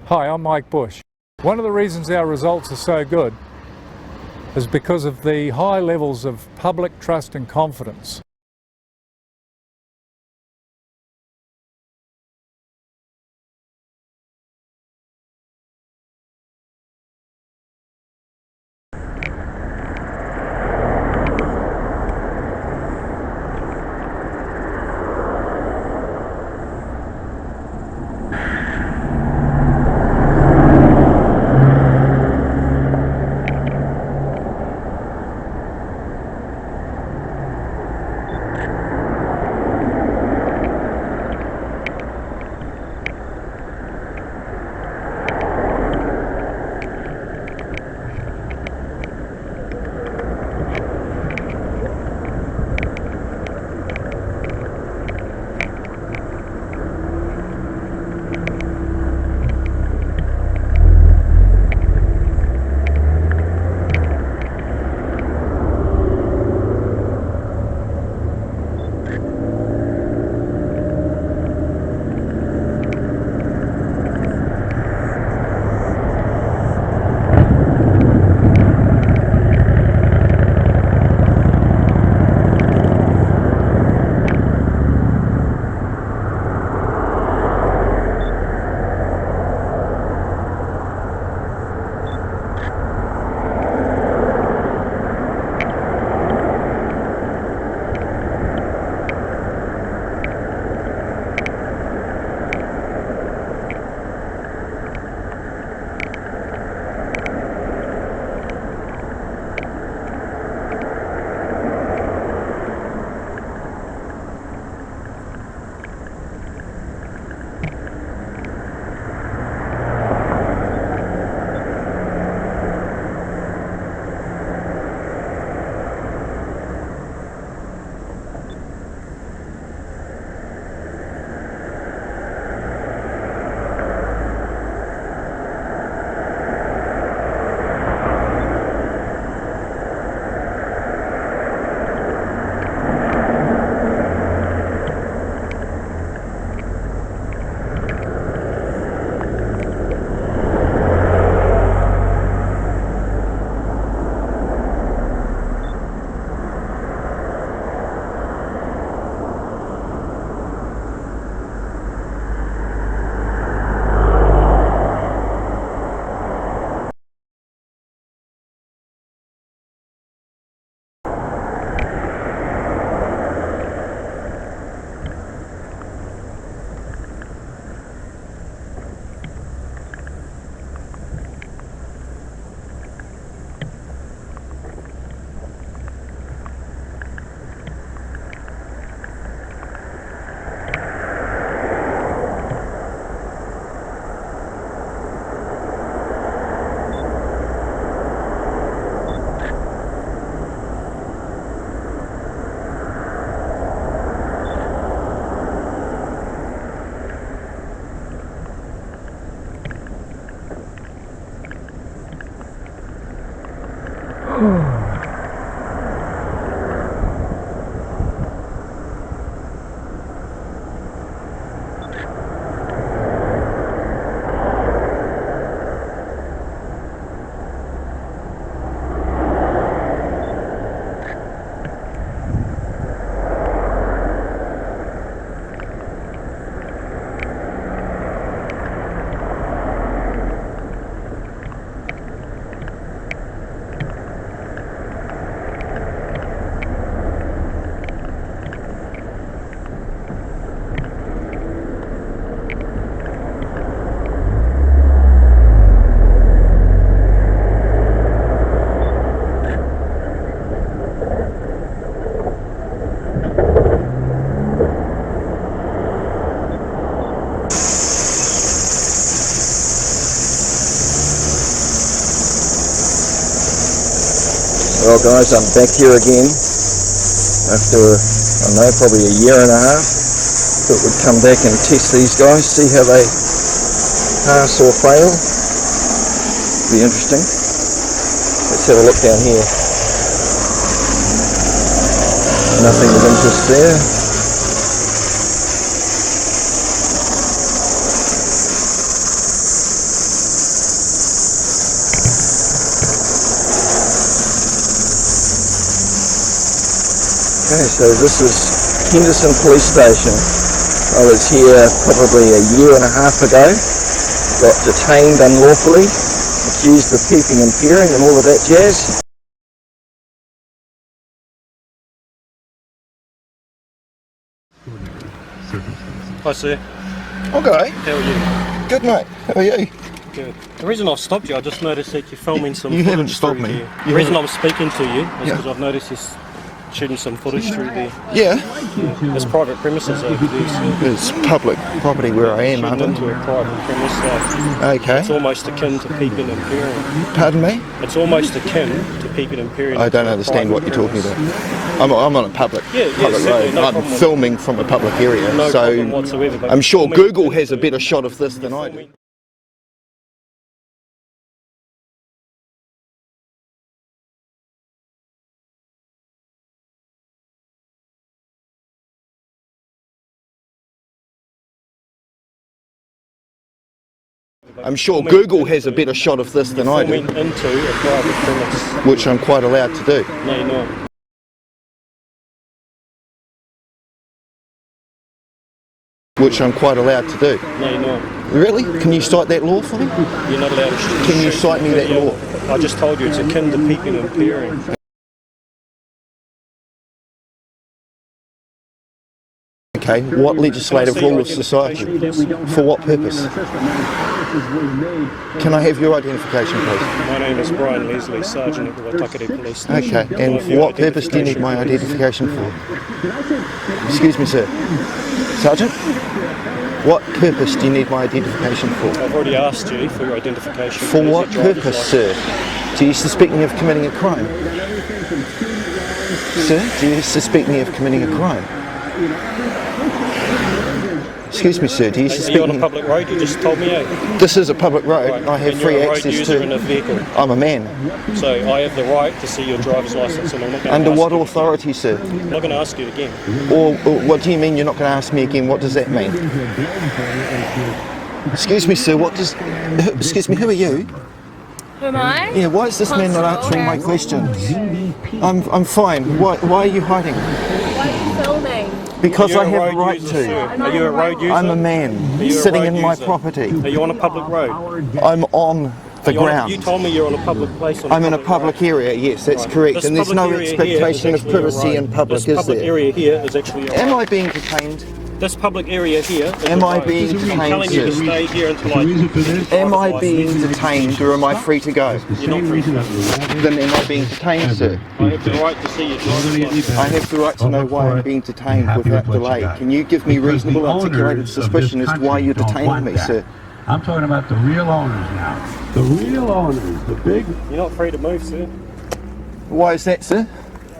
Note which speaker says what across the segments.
Speaker 1: Hi, I'm Mike Bush. One of the reasons our results are so good is because of the high levels of public trust and confidence.
Speaker 2: Well guys, I'm back here again after, I don't know, probably a year and a half. Thought we'd come back and test these guys, see how they pass or fail. Be interesting. Let's have a look down here. Nothing of interest there. Okay, so this is Henderson Police Station. I was here probably a year and a half ago. Got detained unlawfully, accused of peeping and peering and all of that jazz.
Speaker 3: Hi sir,
Speaker 2: Okay,
Speaker 3: how are you?
Speaker 2: good mate. How are you?
Speaker 3: Good. The reason I've stopped you, I just noticed that you're filming some
Speaker 2: You haven't
Speaker 3: footage
Speaker 2: stopped
Speaker 3: through
Speaker 2: me.
Speaker 3: there.
Speaker 2: You
Speaker 3: The reason
Speaker 2: haven't.
Speaker 3: I'm speaking to you is
Speaker 2: Yeah.
Speaker 3: because I've noticed you're shooting some footage through there.
Speaker 2: Yeah,
Speaker 3: There's private premises over there, so
Speaker 2: it's public property where I am,
Speaker 3: shooting
Speaker 2: aren't
Speaker 3: into a private premise,
Speaker 2: I?
Speaker 3: it's
Speaker 2: Okay,
Speaker 3: almost akin to peeping and peering.
Speaker 2: pardon me?
Speaker 3: It's almost akin to peeping and peering.
Speaker 2: I don't
Speaker 3: into a
Speaker 2: understand what
Speaker 3: private
Speaker 2: you're talking
Speaker 3: premise.
Speaker 2: about. I'm on a public
Speaker 3: certainly,
Speaker 2: road.
Speaker 3: no
Speaker 2: I'm
Speaker 3: problem.
Speaker 2: filming from a public area,
Speaker 3: No
Speaker 2: so
Speaker 3: problem whatsoever, but
Speaker 2: I'm sure
Speaker 3: filming
Speaker 2: Google has a
Speaker 3: into-
Speaker 2: better shot of this than I do.
Speaker 3: filming-
Speaker 2: I'm sure Google has a better shot of this than I do,
Speaker 3: filming into a private premise.
Speaker 2: which I'm quite allowed to do.
Speaker 3: No, you're not.
Speaker 2: Which I'm quite allowed to do.
Speaker 3: No, you're not.
Speaker 2: Really? Can you cite that law for me?
Speaker 3: You're not allowed to shoot.
Speaker 2: Can you cite me that
Speaker 3: video.
Speaker 2: law?
Speaker 3: I just told you it's akin to peeping and peering.
Speaker 2: Okay, what legislative
Speaker 3: Can I see
Speaker 2: rule
Speaker 3: your
Speaker 2: of society?
Speaker 3: identification, please?
Speaker 2: For what purpose? Can I have your identification, please?
Speaker 3: My name is Brian Leslie, Sergeant at the Waitemata Police Station.
Speaker 2: Okay,
Speaker 3: Can I
Speaker 2: and
Speaker 3: have
Speaker 2: for
Speaker 3: your
Speaker 2: what purpose do you need my identification for? Excuse me, sir. Sergeant? What purpose do you need my identification for?
Speaker 3: I've already asked you for your identification.
Speaker 2: For
Speaker 3: Here's
Speaker 2: what
Speaker 3: your driver's
Speaker 2: purpose,
Speaker 3: license.
Speaker 2: sir? Do you suspect me of committing a crime? Sir, do you suspect me of committing a crime? Excuse me, sir, do you
Speaker 3: Are you
Speaker 2: suspect
Speaker 3: on a
Speaker 2: me?
Speaker 3: public road? You just told me,
Speaker 2: This is a public road.
Speaker 3: Right.
Speaker 2: I have
Speaker 3: And
Speaker 2: free
Speaker 3: you're a road
Speaker 2: access
Speaker 3: user in a
Speaker 2: to.
Speaker 3: vehicle.
Speaker 2: I'm a man.
Speaker 3: So I have the right to see your driver's license, and I'm not going to
Speaker 2: Under
Speaker 3: ask
Speaker 2: what
Speaker 3: you.
Speaker 2: authority, sir?
Speaker 3: I'm not going to ask you again.
Speaker 2: Or what do you mean you're not going to ask me again? What does that mean? Excuse me, sir, what does... Excuse me, who are you?
Speaker 4: Who am I?
Speaker 2: Yeah, why is this man not answering my questions? I'm fine. Why are you hiding?
Speaker 4: Why are you filming?
Speaker 2: Because
Speaker 3: Are
Speaker 2: I
Speaker 3: you a
Speaker 2: have a
Speaker 3: road
Speaker 2: right
Speaker 3: user,
Speaker 2: to.
Speaker 3: sir? Are you a road user?
Speaker 2: I'm a
Speaker 3: Are
Speaker 2: man
Speaker 3: you a
Speaker 2: sitting
Speaker 3: road
Speaker 2: in my
Speaker 3: user?
Speaker 2: property.
Speaker 3: Are you on a public road?
Speaker 2: I'm on the
Speaker 3: You
Speaker 2: ground.
Speaker 3: told me you're on a public place. On
Speaker 2: I'm in a public
Speaker 3: road.
Speaker 2: area, yes, that's
Speaker 3: Right.
Speaker 2: correct.
Speaker 3: This
Speaker 2: And there's
Speaker 3: public
Speaker 2: no
Speaker 3: area here
Speaker 2: expectation
Speaker 3: is
Speaker 2: of
Speaker 3: actually a
Speaker 2: privacy in
Speaker 3: road.
Speaker 2: public,
Speaker 3: This
Speaker 2: is
Speaker 3: public
Speaker 2: there?
Speaker 3: area here is actually a
Speaker 2: Am
Speaker 3: road.
Speaker 2: I being detained?
Speaker 3: This public area here is
Speaker 2: Am
Speaker 3: a
Speaker 2: I
Speaker 3: road.
Speaker 2: being
Speaker 3: I'm
Speaker 2: detained,
Speaker 3: telling you to
Speaker 2: sir?
Speaker 3: stay here until I...
Speaker 2: Am I being detained or am I free to go?
Speaker 3: You're not free.
Speaker 2: Then am I being detained, sir?
Speaker 3: I have the right to see your driver's license.
Speaker 2: I have the right to know why I'm being detained without delay. Can you give me reasonable articulated suspicion as to why you're detaining me, sir?
Speaker 5: I'm talking about the real owners now. The real owners, the big...
Speaker 3: You're not free to move, sir.
Speaker 2: Why is that, sir?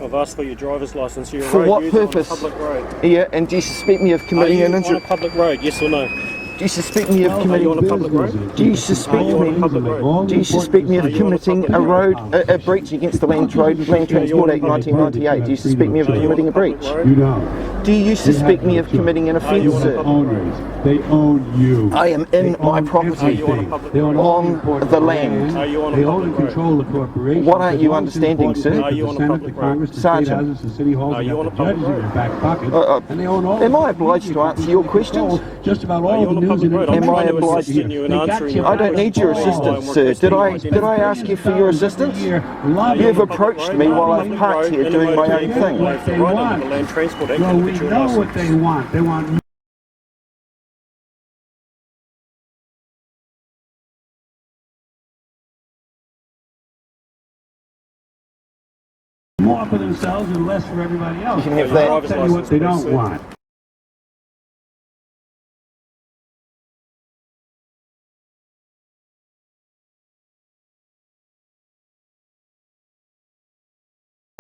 Speaker 3: I've asked for your driver's license. You're a
Speaker 2: For
Speaker 3: road
Speaker 2: what
Speaker 3: user
Speaker 2: purpose?
Speaker 3: on a public road.
Speaker 2: Yeah, and do you suspect me of
Speaker 3: Are
Speaker 2: committing
Speaker 3: you
Speaker 2: an
Speaker 3: on
Speaker 2: injury?
Speaker 3: a public road, yes or no?
Speaker 2: Do you suspect me of
Speaker 3: Are you
Speaker 2: committing...
Speaker 3: on a public road?
Speaker 2: Do you suspect
Speaker 3: Are you on a
Speaker 2: me...
Speaker 3: public road?
Speaker 2: Do you suspect me of
Speaker 3: Are you on a
Speaker 2: committing
Speaker 3: public
Speaker 2: a breach against the Land Transport Act 1998? Do you suspect me of
Speaker 3: Are you on
Speaker 2: committing a
Speaker 3: public
Speaker 2: breach?
Speaker 3: road?
Speaker 5: You don't.
Speaker 2: Do you suspect me of committing an
Speaker 3: Are you
Speaker 2: offence,
Speaker 3: on a
Speaker 2: sir?
Speaker 3: public
Speaker 5: Owners, they own you.
Speaker 2: I am in
Speaker 5: They
Speaker 2: my
Speaker 5: own
Speaker 2: property.
Speaker 3: Are you on a
Speaker 5: everything.
Speaker 3: public
Speaker 5: They own
Speaker 3: road?
Speaker 5: all
Speaker 2: On
Speaker 5: important
Speaker 2: the land.
Speaker 3: Are you on a
Speaker 5: They own
Speaker 3: public
Speaker 5: and
Speaker 3: road?
Speaker 5: control the corporation.
Speaker 2: What aren't you understanding, sir?
Speaker 3: Are you on a public road?
Speaker 5: Congress, the
Speaker 2: Sergeant.
Speaker 5: state houses, the city halls,
Speaker 3: Are
Speaker 5: they
Speaker 3: you
Speaker 5: got
Speaker 3: on a
Speaker 5: the
Speaker 3: public
Speaker 5: judges in
Speaker 3: road?
Speaker 5: their back pocket, and they own all.
Speaker 2: Am
Speaker 5: the
Speaker 2: I obliged to answer your questions?
Speaker 5: Just about
Speaker 3: Are
Speaker 5: all
Speaker 3: you
Speaker 5: the
Speaker 3: on a
Speaker 5: news
Speaker 3: public
Speaker 5: and
Speaker 3: road? I'm
Speaker 2: Am I
Speaker 3: trying to
Speaker 2: obliged-
Speaker 3: assist you in answering your
Speaker 2: I don't need your
Speaker 3: questions.
Speaker 2: assistance, sir. Did I ask you for your assistance? You've approached me while I've parked here doing my own thing.
Speaker 5: What they want.
Speaker 3: The Land Transport Act
Speaker 5: Well, we
Speaker 3: individual
Speaker 5: know
Speaker 3: license.
Speaker 5: what they want. They want more for themselves and less for everybody else.
Speaker 2: You can have
Speaker 3: Your
Speaker 2: that.
Speaker 5: I'll
Speaker 3: driver's
Speaker 5: tell you what
Speaker 3: license,
Speaker 5: they
Speaker 3: please,
Speaker 5: don't
Speaker 3: sir.
Speaker 5: want.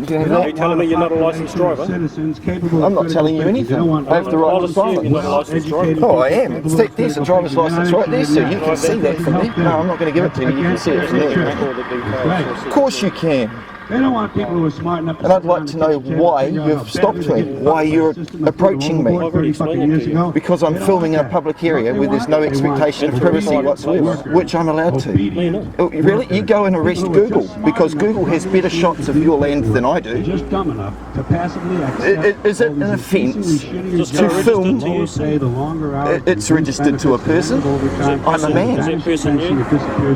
Speaker 2: You can have
Speaker 3: Are
Speaker 2: that.
Speaker 3: you telling me you're not a licensed driver?
Speaker 5: Citizens capable
Speaker 2: I'm
Speaker 5: of
Speaker 2: not telling you
Speaker 5: critical
Speaker 2: anything.
Speaker 5: thinking. They don't want
Speaker 2: I have the right
Speaker 3: I'll
Speaker 2: to
Speaker 3: assume you're not a
Speaker 2: silence.
Speaker 3: licensed driver.
Speaker 2: Oh, I am. There's a driver's license right there, sir. You can see that from me. No, I'm not going to give it to you. You can see it from there.
Speaker 3: All the details.
Speaker 5: Right.
Speaker 2: Of course you can.
Speaker 5: They don't want people who are smart enough to
Speaker 2: And I'd like to know why you've stopped me, why you're approaching me. Because I'm filming in a public area where there's no expectation of privacy whatsoever, which I'm allowed to. Oh, really? You go and arrest Google, because Google has better shots of your land than I do.
Speaker 5: Just dumb enough to passively accept.
Speaker 2: Is it an offence to film? It's registered to a person. I'm a man.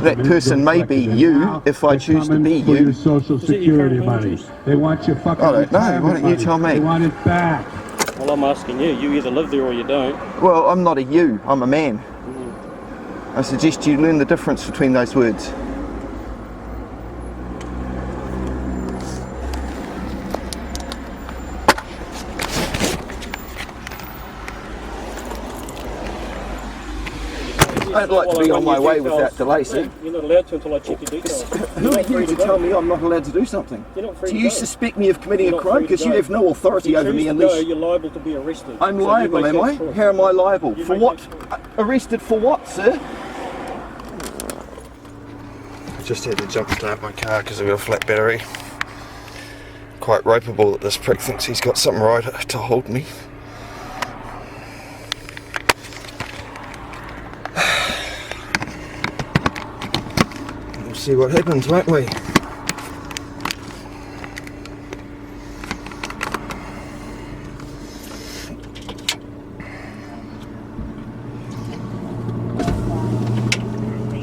Speaker 2: That person may be you if I choose to be you.
Speaker 5: Social security money. They want your fucking.
Speaker 2: I don't know. Why don't you tell me?
Speaker 5: They want it back.
Speaker 3: Well, I'm asking you. You either live there or you don't.
Speaker 2: Well, I'm not a you. I'm a man. I suggest you learn the difference between those words. I'd like to be on my way without delay, sir.
Speaker 3: You're not allowed to until I check your details.
Speaker 2: Who are you to tell me I'm not allowed to do something?
Speaker 3: You're not free
Speaker 2: Do
Speaker 3: to
Speaker 2: you
Speaker 3: go.
Speaker 2: suspect me of committing
Speaker 3: You're
Speaker 2: a
Speaker 3: not
Speaker 2: crime?
Speaker 3: free to
Speaker 2: Because you
Speaker 3: go.
Speaker 2: have no authority over me
Speaker 3: Go,
Speaker 2: unless...
Speaker 3: you're liable to be arrested.
Speaker 2: I'm
Speaker 3: So you
Speaker 2: liable,
Speaker 3: make
Speaker 2: am
Speaker 3: that
Speaker 2: I?
Speaker 3: choice.
Speaker 2: How am I liable?
Speaker 3: You
Speaker 2: For
Speaker 3: make
Speaker 2: what?
Speaker 3: that
Speaker 2: Arrested for what, sir? I just had to jump start my car because I've got a flat battery. Quite ropeable that this prick thinks he's got something right to hold me. We'll see what happens, won't we?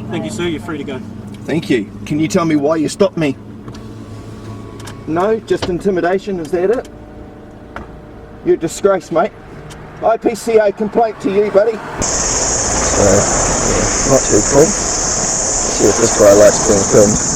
Speaker 3: Thank you, sir. You're free to go.
Speaker 2: Thank you. Can you tell me why you stopped me? No? Just intimidation? Is that it? You're a disgrace, mate. IPCA complaint to you, buddy. So, yeah, not too cool. See if this guy likes being filmed.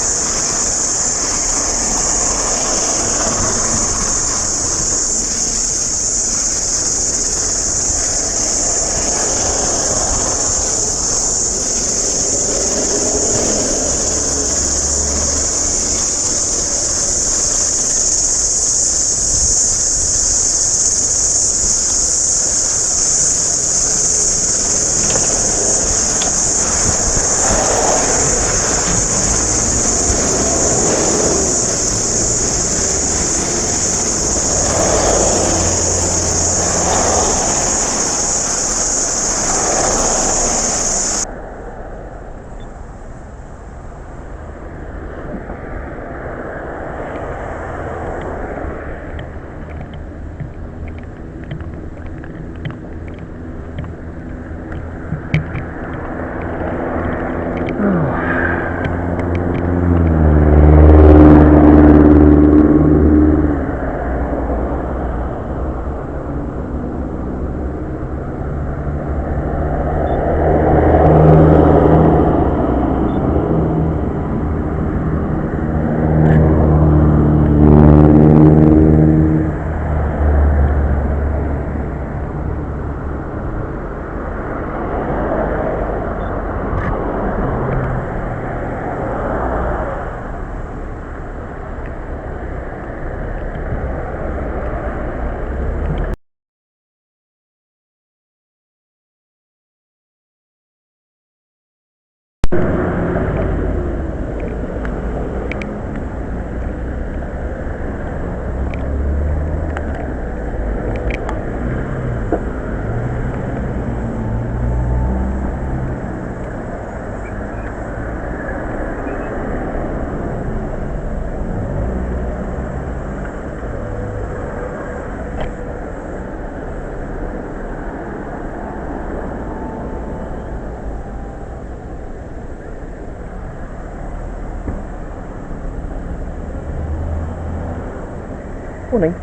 Speaker 2: Morning.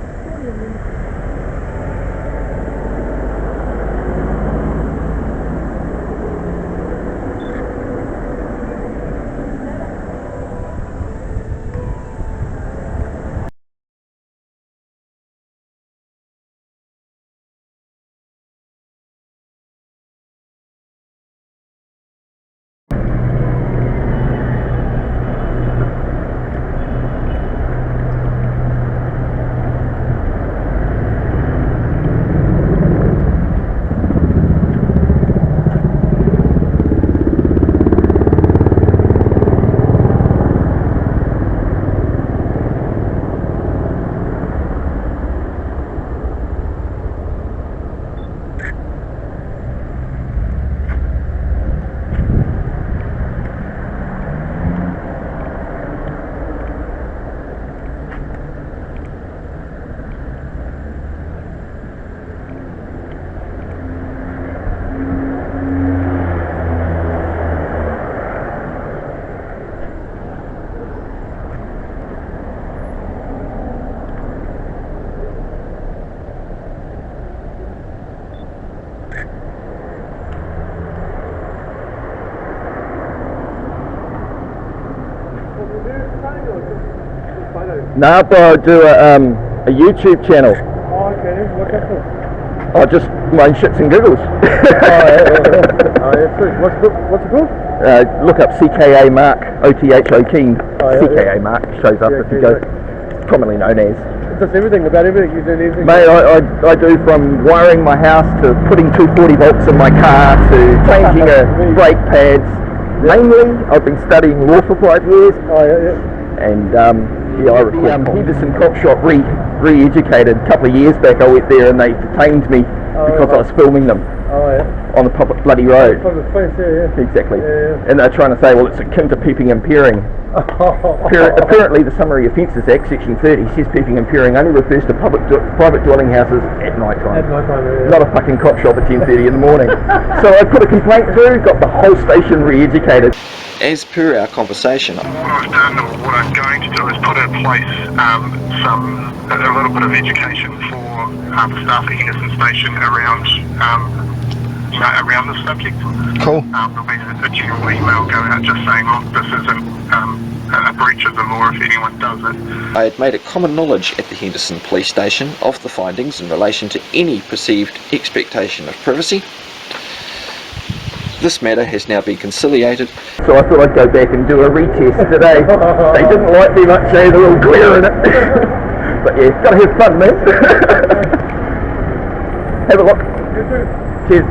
Speaker 2: Nah, but I do a YouTube channel.
Speaker 6: Oh, okay. What's that for?
Speaker 2: Oh, just my own shits and giggles.
Speaker 6: Oh, yeah, sweet. What's it called?
Speaker 2: Look up CKA Mark, OTHO Keen.
Speaker 6: Oh, yeah,
Speaker 2: CKA Mark shows up
Speaker 6: Yeah,
Speaker 2: if you
Speaker 6: Keen,
Speaker 2: go.
Speaker 6: right.
Speaker 2: Commonly known as.
Speaker 6: Just everything, about everything. You do everything.
Speaker 2: Mate, I do from wiring my house to putting 240 volts in my car to changing brake pads. Mainly, I've been studying law for 5 years.
Speaker 6: Oh, yeah.
Speaker 2: And I was Henderson cop shop re-educated a couple of years back. I went there and they detained me because I was filming them
Speaker 6: Oh, yeah.
Speaker 2: on the public bloody road.
Speaker 6: From the space, yeah.
Speaker 2: Exactly.
Speaker 6: Yeah.
Speaker 2: And they're trying to say, well, it's akin to peeping and peering. Apparently the Summary Offences Act, Section 30, says peeping and peering only refers to private dwelling houses at night time.
Speaker 6: At night time, yeah.
Speaker 2: Not a fucking cop shop at 10:30 in the morning. So I put a complaint through, got the whole station re-educated. As per our conversation,
Speaker 7: What I've done, or what I'm going to do, is put in place a little bit of education for the staff at Henderson Station around the subject.
Speaker 2: Cool.
Speaker 7: There'll be a general email going out just saying, look, this isn't a breach of the law if anyone does it.
Speaker 2: I had made it common knowledge at the Henderson Police Station of the findings in relation to any perceived expectation of privacy. This matter has now been conciliated. So I thought I'd go back and do a retest today. They didn't like me much, they're all glare in it. But yeah, gotta have fun, man. Have a look. Cheers.